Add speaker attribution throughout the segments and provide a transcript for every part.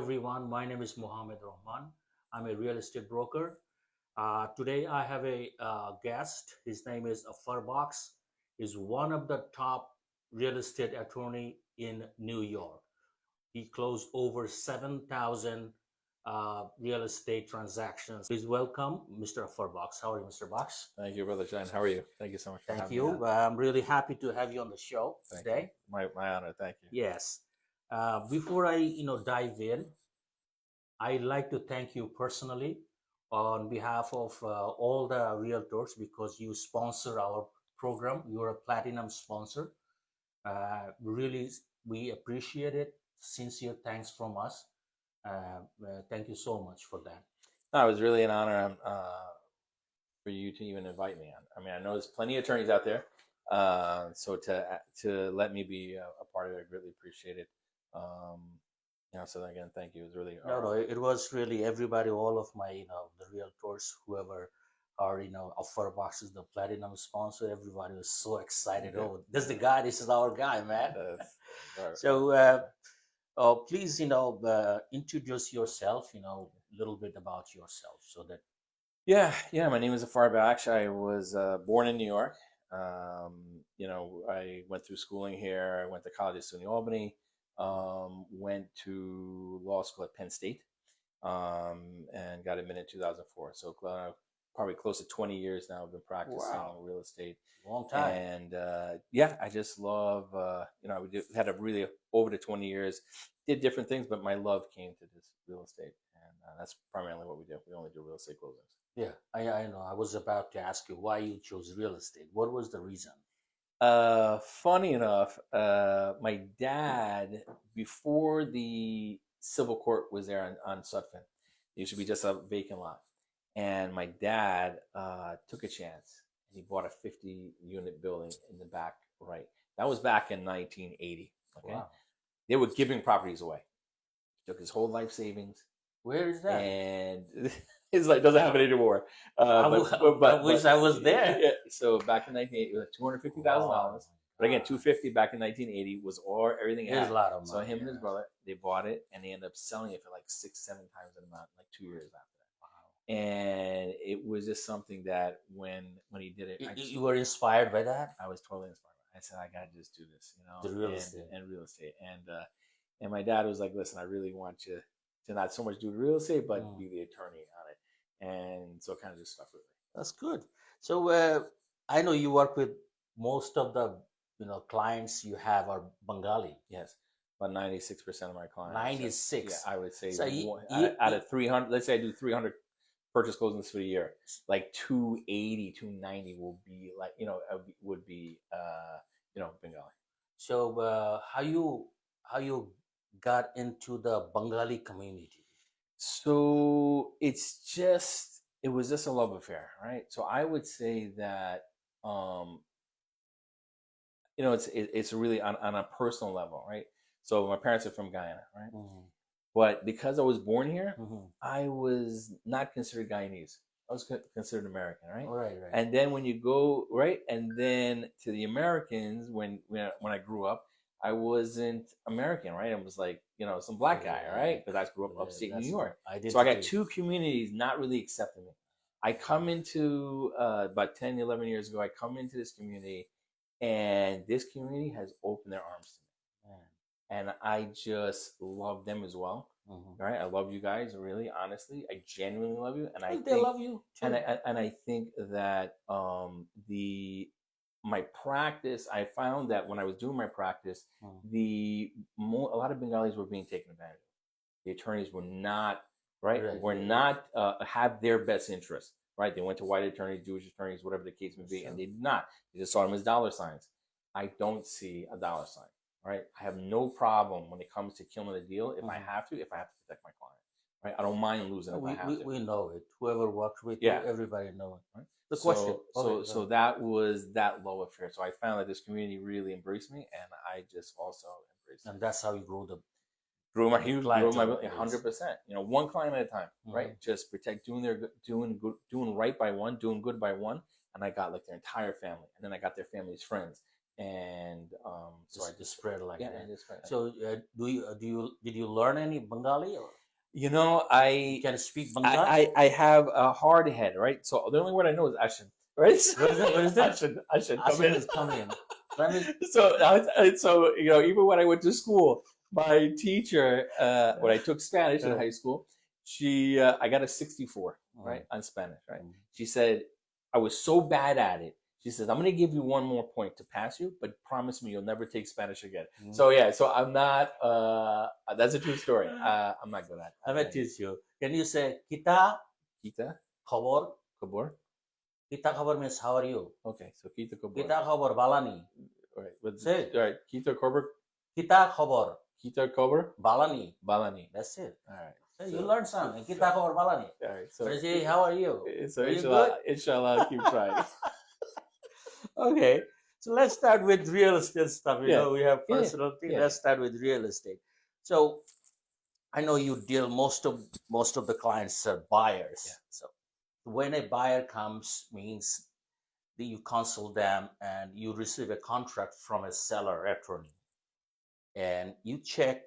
Speaker 1: everyone. My name is Mohammed Rahman. I'm a real estate broker. Today I have a guest. His name is Affar. He's one of the top real estate attorney in New York. He closed over 7,000 real estate transactions. Please welcome Mr. Affar. How are you, Mr. Box?
Speaker 2: Thank you, Brother John. How are you? Thank you so much for
Speaker 1: Thank
Speaker 2: having me on.
Speaker 1: you. I'm really happy to have you on the show
Speaker 2: Thank you.
Speaker 1: today.
Speaker 2: My honor. Thank you.
Speaker 1: Yes. Before I dive in, I'd like to thank you personally on behalf of all the realtors because you sponsor our program. You're a platinum sponsor. Really, we appreciate it. Sincere thanks from us. Thank you so much for that.
Speaker 2: No, it was really an honor for you to even invite me on. I mean, I know there's plenty of attorneys out there, so to let me be a part of it, I greatly appreciate it. So again, thank you. It was really
Speaker 1: No, it was really everybody, all of my, the realtors, whoever are, Offer Box is the platinum sponsor. Everybody was so excited.
Speaker 2: Yeah.
Speaker 1: Oh, this is the guy. This is our guy, man.
Speaker 2: Right.
Speaker 1: So, please, introduce yourself, a little bit about yourself so that.
Speaker 2: Yeah. My name is Affar. I was born in New York. I went through schooling here. I went to college at SUNY Albany. Went to law school at Penn State, and got admitted in 2004. So probably close to 20 years now I've been practicing real estate.
Speaker 1: Long time.
Speaker 2: And I just love, we had a really over the 20 years, did different things, but my love came to this real estate. And that's primarily what we do. We only do real estate closings.
Speaker 1: Yeah, I know. I was about to ask you why you chose real estate. What was the reason?
Speaker 2: Funny enough, my dad, before the civil court was there on Sutphin, it used to be just a vacant lot. And my dad took a chance. He bought a 50-unit building in the back right. That was back in 1980. Okay? Wow. They were giving properties away. He took his whole life savings.
Speaker 1: Where is that?
Speaker 2: And it's like doesn't happen anymore.
Speaker 1: I wish I was there.
Speaker 2: Yeah. So back in 1980, it was $250,000. But again, $250 back in 1980 was everything.
Speaker 1: It was a lot of money.
Speaker 2: So him and his brother, they bought it, and they ended up selling it for like 6-7 times the amount, like 2 years after that. Wow. And it was just something that when he did it,
Speaker 1: you were inspired by that.
Speaker 2: I was totally inspired. I said, I gotta just do this,
Speaker 1: The real estate.
Speaker 2: And real estate. And my dad was like, listen, I really want you to not so much do real estate, but be the attorney on it. And so it kind of just stuck with me.
Speaker 1: That's good. So I know you work with most of the clients you have are Bengali.
Speaker 2: Yes, about 96% of my clients.
Speaker 1: 96.
Speaker 2: Yeah, I would say
Speaker 1: so
Speaker 2: out of 300. Let's say I do 300 purchase closings for the year. Like 280, 290 will be like would be Bengali.
Speaker 1: So how you got into the Bengali community?
Speaker 2: So it was just a love affair, right? So I would say that it's really on a personal level, right? So my parents are from Guyana, right? Mm-hmm. But because I was born here, I was not considered Guyanese. I was considered American, right?
Speaker 1: Right.
Speaker 2: And then when you go and then to the Americans, when I grew up, I wasn't American, right? I was like, some black guy, right? Because I grew up upstate New York. So I got two communities not really accepting me. I come into, about 10, 11 years ago, I come into this community, and this community has opened their arms to me. Man. And I just love them as well. Mm-hmm. Right? I love you guys, really, honestly. I genuinely love you. And I think
Speaker 1: they love you too.
Speaker 2: And I think that my practice, I found that when I was doing my practice, a lot of Bengalis were being taken advantage of. The attorneys were not, not have their best interests, right? They went to white attorneys, Jewish attorneys, whatever the case may be, and they did not. They just saw them as dollar signs. I don't see a dollar sign, right? I have no problem when it comes to killing a deal if I have to protect my client, right? I don't mind losing if I have to.
Speaker 1: We know it. Whoever works with you, everybody knows it. Right? The question.
Speaker 2: So that was that love affair. So I found that this community really embraced me, and I just also embraced it.
Speaker 1: And that's how you grew
Speaker 2: my 100%. One client at a time, right? Just doing right by one, doing good by one, and I got like their entire family, and then I got their family's friends, and so I
Speaker 1: just spread like
Speaker 2: yeah,
Speaker 1: that.
Speaker 2: I just spread like
Speaker 1: So did you learn any Bengali, or
Speaker 2: you know,
Speaker 1: you can speak Bengali?
Speaker 2: I have a hard head, right? So the only word I know is Ashen, right?
Speaker 1: What is it?
Speaker 2: Ashen, come
Speaker 1: Ashen
Speaker 2: in.
Speaker 1: is come in. Let me.
Speaker 2: So you know, even when I went to school, my teacher, when I took Spanish in high school, she I got a 64, right, on Spanish, right? She said I was so bad at it. She says, I'm going to give you one more point to pass you, but promise me you'll never take Spanish again. So yeah, so I'm not. That's a true story. I'm not good at it.
Speaker 1: Let me teach you. Can you say kita
Speaker 2: Kita,
Speaker 1: khabar?
Speaker 2: kabor.
Speaker 1: Kita khabar means how are you?
Speaker 2: Okay, so kita kabor.
Speaker 1: Kita khabar balani.
Speaker 2: All right,
Speaker 1: Say
Speaker 2: all right. Kita kabor.
Speaker 1: kita khabar
Speaker 2: Kita kabor.
Speaker 1: balani.
Speaker 2: Balani.
Speaker 1: That's it.
Speaker 2: All right.
Speaker 1: So you learn something. Kita khabar balani.
Speaker 2: All right. So
Speaker 1: say, how are you?
Speaker 2: So
Speaker 1: are you
Speaker 2: inshallah,
Speaker 1: good?
Speaker 2: inshallah, I'll keep trying.
Speaker 1: Okay. So let's start with real estate stuff. You know, we have personal thing.
Speaker 2: Yeah.
Speaker 1: Let's start with real estate. So I know you deal most of the clients are buyers.
Speaker 2: Yeah.
Speaker 1: So when a buyer comes, means that you consult them and you receive a contract from a seller attorney, and you check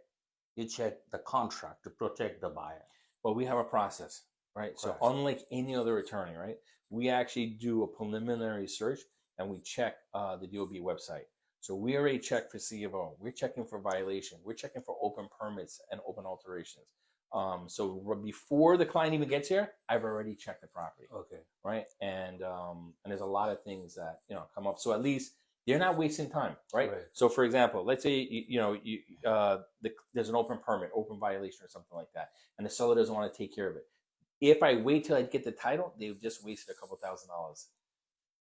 Speaker 1: the contract to protect the buyer.
Speaker 2: Well, we have a process, right? So unlike any other attorney, right, we actually do a preliminary search and we check the DOB website. So we already check for C of O. We're checking for violation. We're checking for open permits and open alterations. So before the client even gets here, I've already checked the property.
Speaker 1: Okay.
Speaker 2: Right. And there's a lot of things that, you know, come up. So at least they're not wasting time. Right. So for example, let's say, there's an open permit, open violation or something like that, and the seller doesn't want to take care of it. If I wait till I get the title, they've just wasted a couple $1,000s.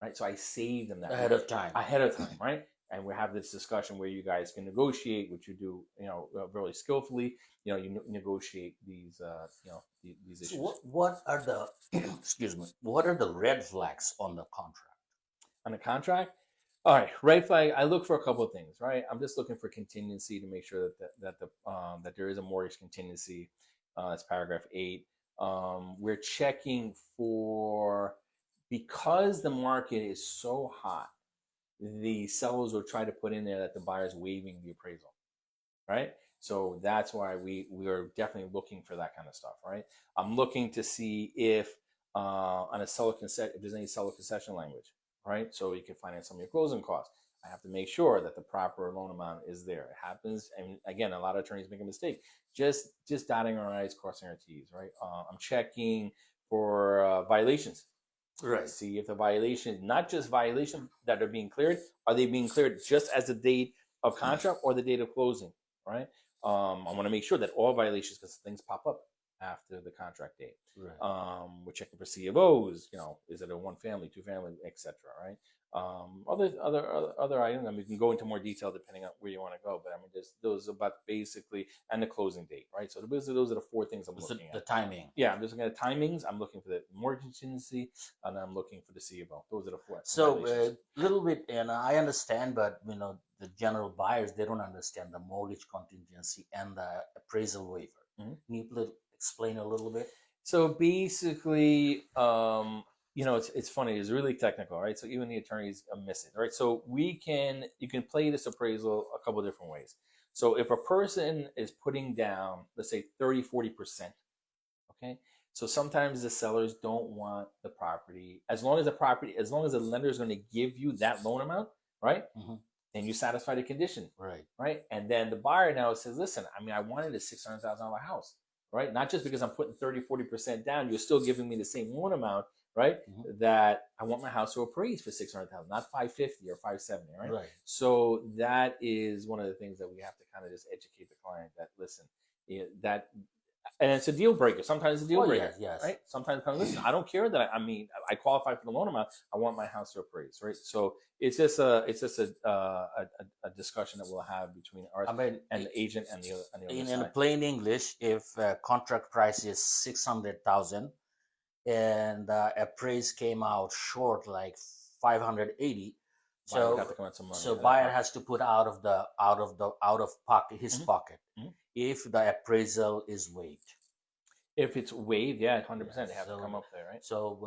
Speaker 2: Right. So I save them that
Speaker 1: ahead of time.
Speaker 2: Right. And we have this discussion where you guys can negotiate, which you do, very skillfully. You know, you negotiate these, these issues.
Speaker 1: So what are the, excuse me, what are the red flags on the contract?
Speaker 2: On the contract, all right, red flag. I look for a couple of things, right? I'm just looking for contingency to make sure that there is a mortgage contingency. It's paragraph 8. We're checking for, because the market is so hot, the sellers will try to put in there that the buyer's waiving the appraisal, right? So that's why we are definitely looking for that kind of stuff, right? I'm looking to see if on a seller if there's any seller concession language, right? So you can finance some of your closing costs. I have to make sure that the proper loan amount is there. It happens, and again, a lot of attorneys make a mistake. Just dotting our I's, crossing our T's, right? I'm checking for violations.
Speaker 1: Right.
Speaker 2: See if the violations, not just violations that are being cleared, are they being cleared just as the date of contract or the date of closing, right? I want to make sure that all violations, because things pop up after the contract date.
Speaker 1: Right.
Speaker 2: We're checking for C of O's, is it a 1 family, 2 family, etc. Right? Other items. I mean, we can go into more detail depending on where you want to go, but I mean, those about basically, and the closing date, right? So those are the 4 things I'm looking at.
Speaker 1: The timing.
Speaker 2: Yeah, I'm just looking at timings. I'm looking for the mortgage contingency, and I'm looking for the C of O. Those are the 4.
Speaker 1: So a little bit, and I understand, but the general buyers, they don't understand the mortgage contingency and the appraisal waiver. Can you explain a little bit? So
Speaker 2: basically, it's funny. It's really technical, right? So even the attorneys miss it, right? So you can play this appraisal a couple of different ways. So if a person is putting down, let's say 30-40%, okay? So sometimes the sellers don't want the property, as long as the lender is going to give you that loan amount, right? Then you satisfy the condition, right? And then the buyer now says, listen, I mean, I wanted a $600,000 house, right? Not just because I'm putting 30-40% down, you're still giving me the same loan amount, right? That I want my house to appraise for $600,000, not $550 or $570, right? So that is one of the things that we have to kind of just educate the client that, listen, and it's a deal breaker. Sometimes it's a deal breaker,
Speaker 1: yes.
Speaker 2: Right? Sometimes, listen, I don't care that I qualify for the loan amount. I want my house to appraise, right? So it's just a discussion that we'll have between us and the agent and the other side.
Speaker 1: In plain English, if contract price is 600,000 and the appraise came out short like 580, so buyer has to put out of pocket his pocket if the appraisal is waived.
Speaker 2: If it's waived, yeah, 100%, they have to come up there, right?
Speaker 1: So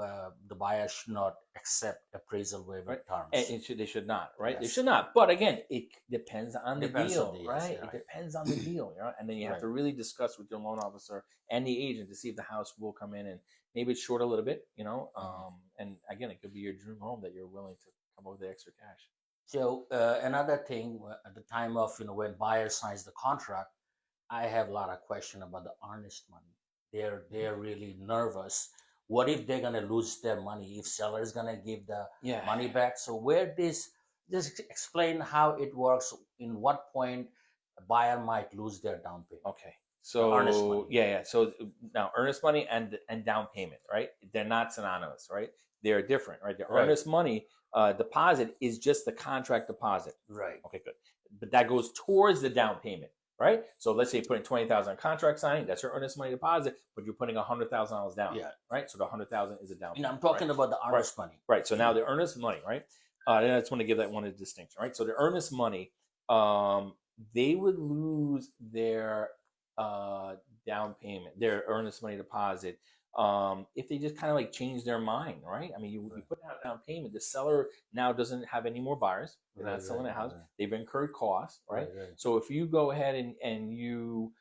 Speaker 1: the buyer should not accept appraisal waiver terms.
Speaker 2: And they should not, right? They should not. But again, it depends on the deal,
Speaker 1: yes,
Speaker 2: right?
Speaker 1: yeah,
Speaker 2: It depends on the deal, and then you have to really discuss with your loan officer and the agent to see if the house will come in, and maybe it's short a little bit, and again, it could be your dream home that you're willing to come up with the extra cash.
Speaker 1: So another thing, at the time of when buyer signs the contract, I have a lot of question about the earnest money. They're really nervous. What if they're gonna lose their money? If seller is gonna give the money back? So where this just explain how it works. In what point a buyer might lose their down payment?
Speaker 2: Okay. So yeah. So now earnest money and down payment, right? They're not synonymous, right? They're different, right? The earnest money deposit is just the contract deposit.
Speaker 1: Right.
Speaker 2: Okay, good. But that goes towards the down payment, right? So let's say you put in $20,000 contract signing, that's your earnest money deposit, but you're putting $100,000 down.
Speaker 1: Yeah.
Speaker 2: Right. So the $100,000 is a down payment.
Speaker 1: I'm talking about the earnest money.
Speaker 2: Right. So now the earnest money, right? I just want to give that one a distinction, right? So the earnest money, they would lose their down payment, their earnest money deposit, if they just kind of like change their mind, right? I mean, you put down a down payment, the seller now doesn't have any more buyers. They're not selling the house. They've incurred costs, right? So if you go ahead and you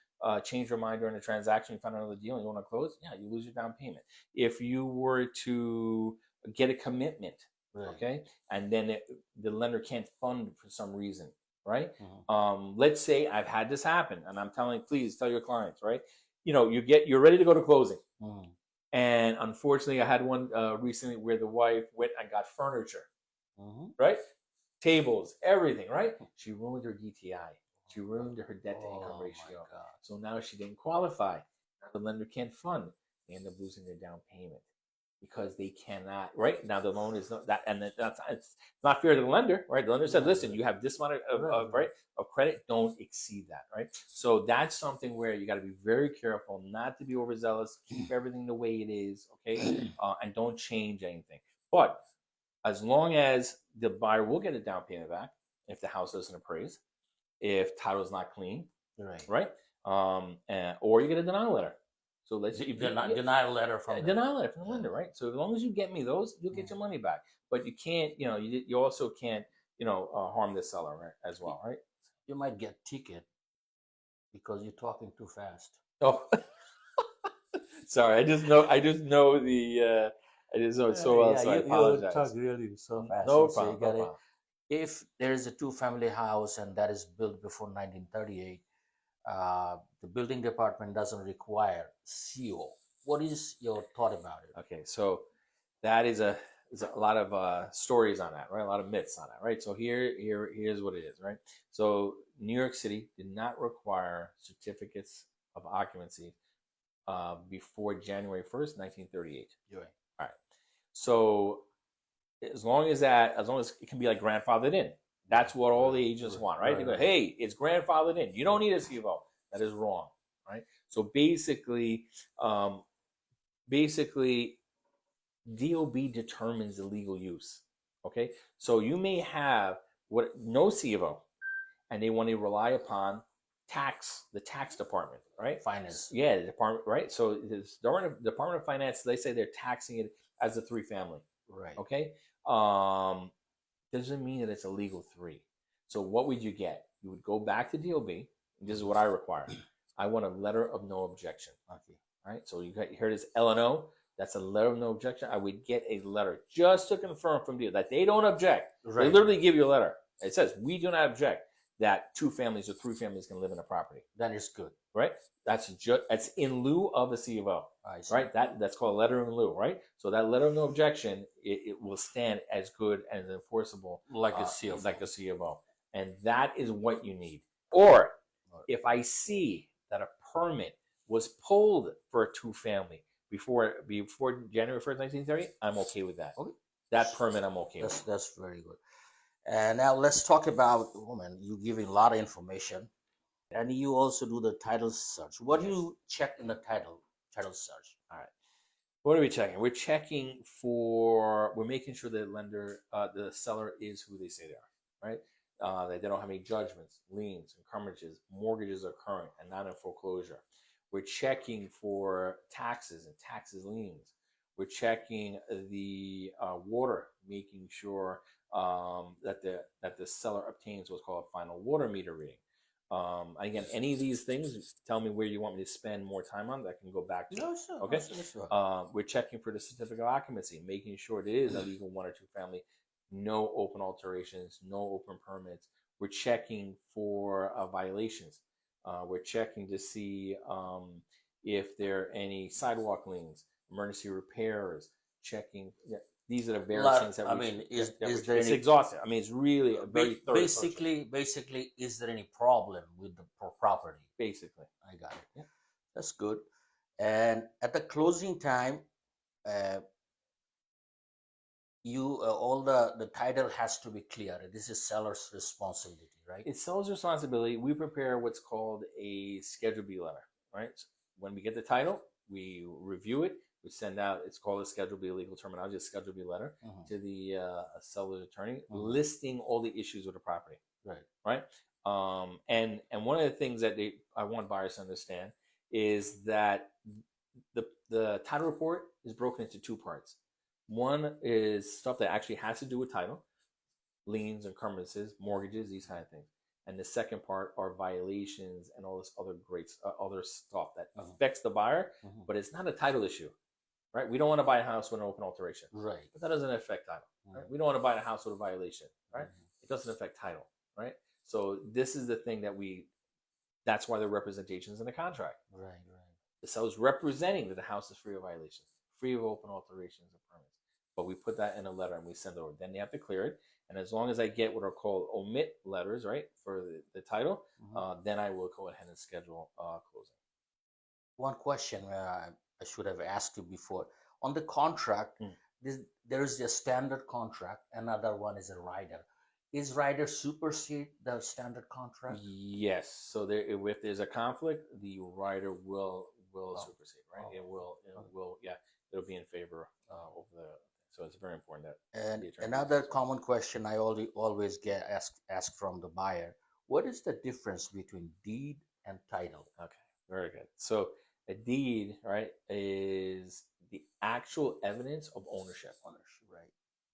Speaker 2: change your mind during the transaction, you find another deal and you want to close, yeah, you lose your down payment. If you were to get a commitment, okay, and then the lender can't fund for some reason, right? Let's say I've had this happen, and I'm telling, please tell your clients, right? You're ready to go to closing, and unfortunately, I had one recently where the wife went and got furniture, right? Tables, everything, right? She ruined her DTI. She ruined her debt to income ratio. So now she didn't qualify. Now the lender can't fund. They end up losing their down payment because they cannot, right? Now the loan is not that, and it's not fair to the lender, right? The lender said, listen, you have this amount of credit, don't exceed that, right? So that's something where you got to be very careful not to be overzealous, keep everything the way it is, okay? And don't change anything. But as long as the buyer will get a down payment back if the house doesn't appraise, if title's not clean, right? Or you get a denial letter. So let's
Speaker 1: denial letter from
Speaker 2: the lender, right? So as long as you get me those, you'll get your money back. But you can't, you also can't, harm the seller, right, as well, right?
Speaker 1: You might get ticket because you're talking too fast.
Speaker 2: Oh, sorry. I just know the. I just know it's so well. So I apologize.
Speaker 1: You talk really so fast.
Speaker 2: No problem.
Speaker 1: If there is a two-family house and that is built before 1938. The building department doesn't require CO. What is your thought about it?
Speaker 2: Okay, so that is there's a lot of stories on that, right? A lot of myths on that, right? So here's what it is, right? So New York City did not require certificates of occupancy before January 1st, 1938.
Speaker 1: Right.
Speaker 2: All right. So as long as it can be like grandfathered in. That's what all the agents want, right? They go, hey, it's grandfathered in. You don't need a CFO. That is wrong, right? So basically, DOB determines the legal use, okay? So you may have no CFO, and they want to rely upon the tax department, right?
Speaker 1: Finance.
Speaker 2: Yeah, the department, right? So the Department of Finance, they say they're taxing it as a 3-family,
Speaker 1: right?
Speaker 2: Okay. Doesn't mean that it's a legal 3. So what would you get? You would go back to DOB. This is what I require. I want a letter of no objection. Okay. All right. So you hear this LNO. That's a letter of no objection. I would get a letter just to confirm from DOB that they don't object. Right. They literally give you a letter. It says, we do not object that 2 families or 3 families can live in a property.
Speaker 1: That is good.
Speaker 2: Right? That's in lieu of a C of O. Right? That's called a letter in lieu, right? So that letter of no objection, it will stand as good and enforceable
Speaker 1: like a C of O.
Speaker 2: Like a C of O. And that is what you need. Or if I see that a permit was pulled for a 2-family before January 1st, 1930, I'm okay with that. Okay. That permit I'm okay with.
Speaker 1: That's very good. And now let's talk about woman. You're giving a lot of information. And you also do the title search. What do you check in the title search?
Speaker 2: All right. What are we checking? We're making sure the seller is who they say they are, right? That they don't have any judgments, liens, encumbrances, mortgages are current and not in foreclosure. We're checking for taxes and taxes liens. We're checking the water, making sure that the seller obtains what's called a final water meter reading. Again, any of these things, tell me where you want me to spend more time on that I can go back to.
Speaker 1: No, sure.
Speaker 2: Okay.
Speaker 1: No, sure.
Speaker 2: We're checking for the certificate of occupancy, making sure it is a legal 1 or 2 family, no open alterations, no open permits. We're checking for violations. We're checking to see if there are any sidewalk liens, emergency repairs, checking. Yeah, these are the various things that
Speaker 1: is there
Speaker 2: it's
Speaker 1: any
Speaker 2: exhaustive. I mean, it's really a very thorough
Speaker 1: basically, is there any problem with the property?
Speaker 2: Basically,
Speaker 1: I got it.
Speaker 2: Yeah.
Speaker 1: That's good. And at the closing time, all the title has to be clear. This is seller's responsibility, right?
Speaker 2: It's seller's responsibility. We prepare what's called a Schedule B letter, right? So when we get the title, we review it. We send out, it's called a Schedule B, legal terminology, a Schedule B letter to the seller's attorney, listing all the issues with the property. Right. And one of the things that I want buyers to understand is that the title report is broken into 2 parts. One is stuff that actually has to do with title, liens, encumbrances, mortgages, these kind of things. And the second part are violations and all this other great other stuff that affects the buyer, but it's not a title issue, right? We don't want to buy a house with an open alteration,
Speaker 1: right?
Speaker 2: But that doesn't affect title, right? We don't want to buy a house with a violation, right? It doesn't affect title, right? So this is the thing that's why the representation's in the contract,
Speaker 1: right?
Speaker 2: The seller's representing that the house is free of violations, free of open alterations and permits. But we put that in a letter and we send it over. Then they have to clear it. And as long as I get what are called omit letters, right, for the title, then I will go ahead and schedule closing.
Speaker 1: One question I should have asked you before. On the contract, there is a standard contract. Another one is a rider. Is rider supersede the standard contract?
Speaker 2: Yes. So if there's a conflict, the rider will supersede, right? It will, yeah, it'll be in favor of the. So it's very important that.
Speaker 1: And another common question I always get asked from the buyer: what is the difference between deed and title?
Speaker 2: Okay, very good. So a deed, right, is the actual evidence of ownership.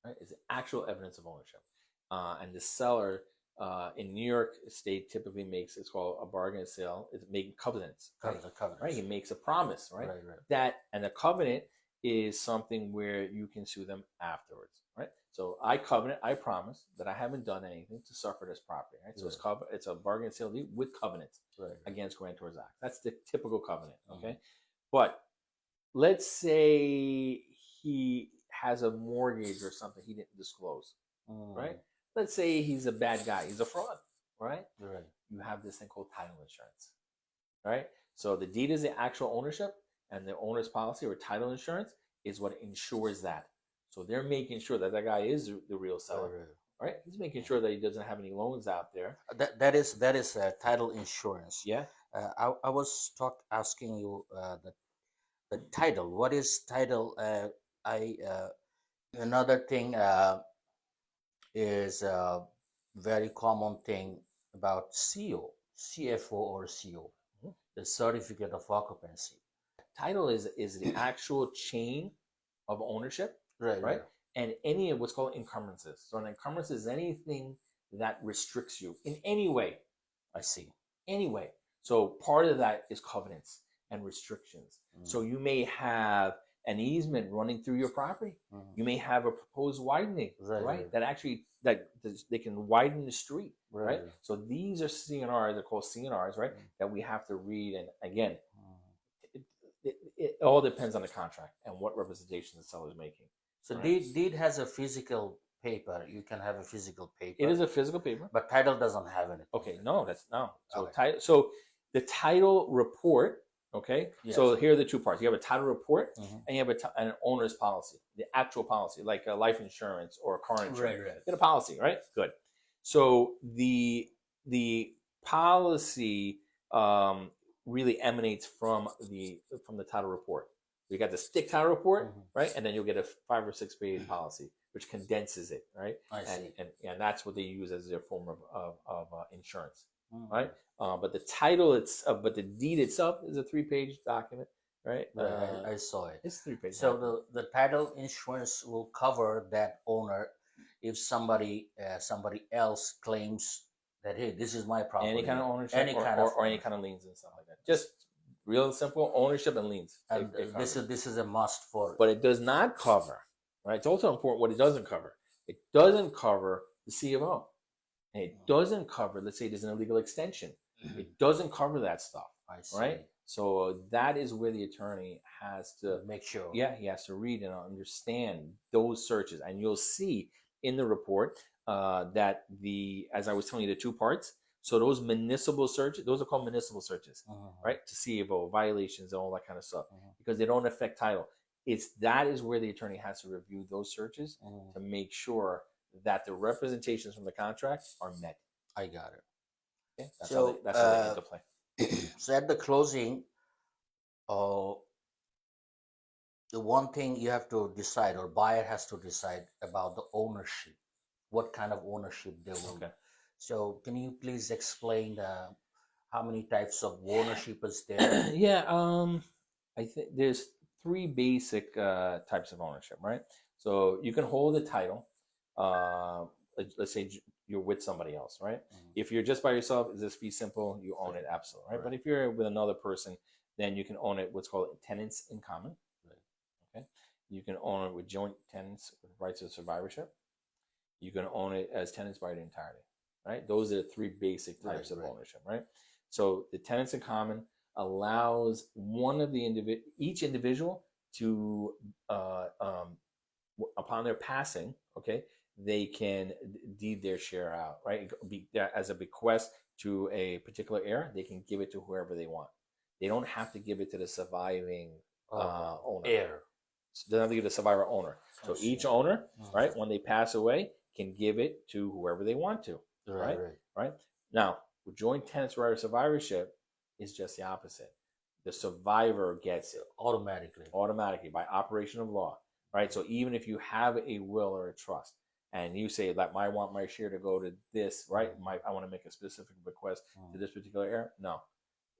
Speaker 2: Right, is the actual evidence of ownership, and the seller. In New York State, typically makes it's called a bargain sale. It's making covenants, right? He makes a promise, right? That and a covenant is something where you can sue them afterwards, right? So I covenant, I promise that I haven't done anything to suffer this property, right? So it's a bargain sale deed with covenants against Grantors Act. That's the typical covenant, okay? But let's say he has a mortgage or something he didn't disclose, right? Let's say he's a bad guy. He's a fraud, right? You have this thing called title insurance, right? So the deed is the actual ownership, and the owner's policy or title insurance is what ensures that. So they're making sure that guy is the real seller, right? He's making sure that he doesn't have any loans out there.
Speaker 1: That is title insurance.
Speaker 2: Yeah.
Speaker 1: I was asking you the title. What is title? Another thing. Is a very common thing about CO, CFO or CO, the certificate of occupancy.
Speaker 2: Title is the actual chain of ownership, right? And any of what's called encumbrances. So an encumbrance is anything that restricts you in any way.
Speaker 1: I see.
Speaker 2: Any way. So part of that is covenants and restrictions. So you may have an easement running through your property. You may have a proposed widening, right? That actually that they can widen the street, right? So these are CNRs. They're called CNRs, right? That we have to read. And again, it all depends on the contract and what representation the seller is making.
Speaker 1: So deed has a physical paper. You can have a physical paper.
Speaker 2: It is a physical paper,
Speaker 1: but title doesn't have it.
Speaker 2: Okay, no, that's no. So so the title report. Okay, so here are the 2 parts. You have a title report and you have an owner's policy, the actual policy, like a life insurance or a car insurance. You get a policy, right? Good. So the policy really emanates from the title report. You got the stick title report, right? And then you'll get a 5 or 6 page policy, which condenses it, right?
Speaker 1: I see.
Speaker 2: And that's what they use as their form of insurance. right? But the title but the deed itself is a 3-page document, right?
Speaker 1: I saw it.
Speaker 2: It's 3 page.
Speaker 1: So the title insurance will cover that owner if somebody else claims that, hey, this is my property.
Speaker 2: Any kind of ownership, or any kind of liens and stuff like that. Just real simple ownership and liens.
Speaker 1: And this is a must for.
Speaker 2: But it does not cover, right? It's also important what it doesn't cover. It doesn't cover the C of O. And it doesn't cover, let's say there's an illegal extension. It doesn't cover that stuff, right? So that is where the attorney has to
Speaker 1: make sure.
Speaker 2: Yeah, he has to read and understand those searches. And you'll see in the report that as I was telling you, the 2 parts. So those municipal searches, those are called municipal searches, right? To see about violations and all that kind of stuff, because they don't affect title. That is where the attorney has to review those searches to make sure that the representations from the contract are met.
Speaker 1: I got it.
Speaker 2: Okay? That's how they into play.
Speaker 1: So at the closing, the one thing you have to decide, or buyer has to decide, about the ownership, what kind of ownership they will. Okay. So can you please explain how many types of ownership is there?
Speaker 2: Yeah, I think there's 3 basic types of ownership, right? So you can hold the title. Let's say you're with somebody else, right? If you're just by yourself, this be simple, you own it, absolutely, right? But if you're with another person, then you can own it what's called tenants in common. Okay, you can own it with joint tenants with rights of survivorship. You can own it as tenants by the entirety, right? Those are the 3 basic types of ownership, right? So the tenants in common allows each individual to, upon their passing, okay, they can deed their share out, right? As a bequest to a particular heir, they can give it to whoever they want. They don't have to give it to the surviving owner.
Speaker 1: Heir.
Speaker 2: So they don't have to give the survivor owner. So each owner, right, when they pass away, can give it to whoever they want to, right? Now, with joint tenants right of survivorship, is just the opposite. The survivor gets it automatically by operation of law, right? So even if you have a will or a trust, and you say that I want my share to go to this, right? I want to make a specific request to this particular heir. No,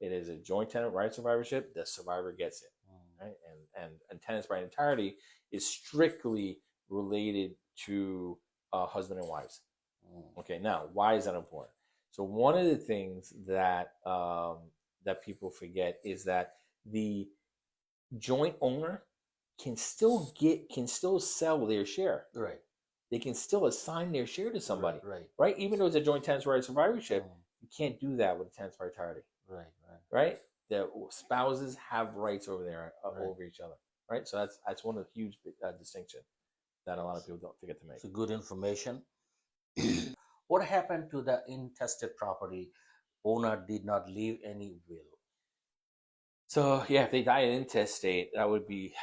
Speaker 2: it is a joint tenant right of survivorship. The survivor gets it, right? And tenants by entirety is strictly related to husband and wives. Okay, now why is that important? So one of the things that that people forget is that the joint owner can still sell their share.
Speaker 1: Right.
Speaker 2: They can still assign their share to somebody. Right? Even though it's a joint tenants right of survivorship, you can't do that with a tenants by entirety. Right? The spouses have rights over there over each other. Right? So that's one of the huge distinction that a lot of people don't forget to make.
Speaker 1: It's good information. What happened to the intestate property? Owner did not leave any will.
Speaker 2: So yeah, if they die in intestate, that would be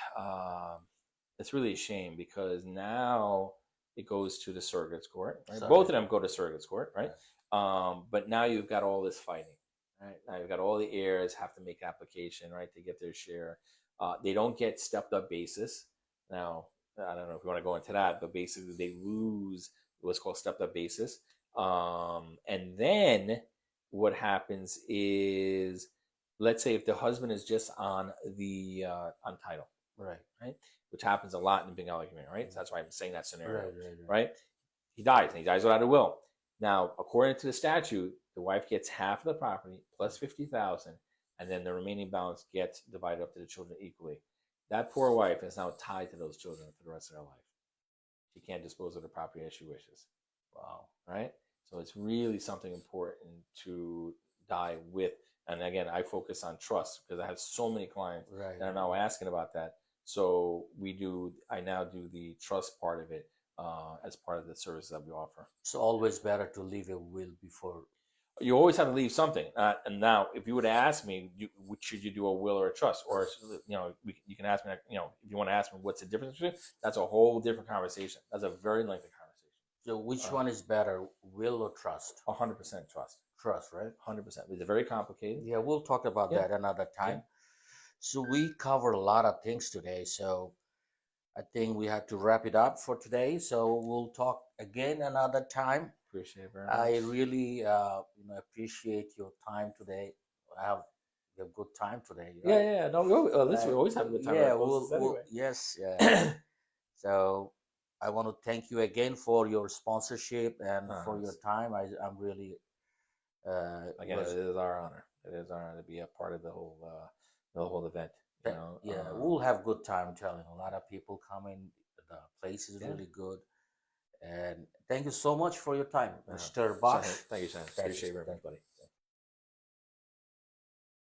Speaker 2: it's really a shame, because now it goes to the surrogate's court. Right? Both of them go to surrogate's court, right? But now you've got all this fighting. Right? Now you've got all the heirs have to make application, right, to get their share. They don't get stepped up basis. Now, I don't know if you want to go into that, but basically they lose what's called stepped up basis. And then what happens is, let's say if the husband is just on the on title, right, which happens a lot in the big argument, right? So that's why I'm saying that scenario, right? He dies, and he dies without a will. Now, according to the statute, the wife gets half of the property plus 50,000, and then the remaining balance gets divided up to the children equally. That poor wife is now tied to those children for the rest of their life. She can't dispose of the property as she wishes. Wow, right? So it's really something important to die with. And again, I focus on trust because I have so many clients that are now asking about that. So I now do the trust part of it as part of the service that we offer.
Speaker 1: So always better to leave a will before.
Speaker 2: You always have to leave something. And now, if you would ask me, should you do a will or a trust? Or, you can ask me, if you want to ask me what's the difference between, that's a whole different conversation. That's a very lengthy conversation.
Speaker 1: So which one is better, will or trust?
Speaker 2: 100% trust.
Speaker 1: Trust, right?
Speaker 2: 100%. It's very complicated.
Speaker 1: Yeah, we'll talk about that another time. Yeah. So we covered a lot of things today. So I think we have to wrap it up for today. So we'll talk again another time.
Speaker 2: Appreciate it very much.
Speaker 1: I really appreciate your time today. I have a good time today, right?
Speaker 2: Yeah. No, listen, we always have a good time.
Speaker 1: Yeah,
Speaker 2: Anyway.
Speaker 1: yes, yeah. So I want to thank you again for your sponsorship and for your time. I'm really
Speaker 2: again, it is our honor. It is our honor to be a part of the whole event.
Speaker 1: Yeah, we'll have good time telling. A lot of people coming. The place is really good. And thank you so much for your time, Mr. Bosch.
Speaker 2: Thank you, Sam. Appreciate it, everybody.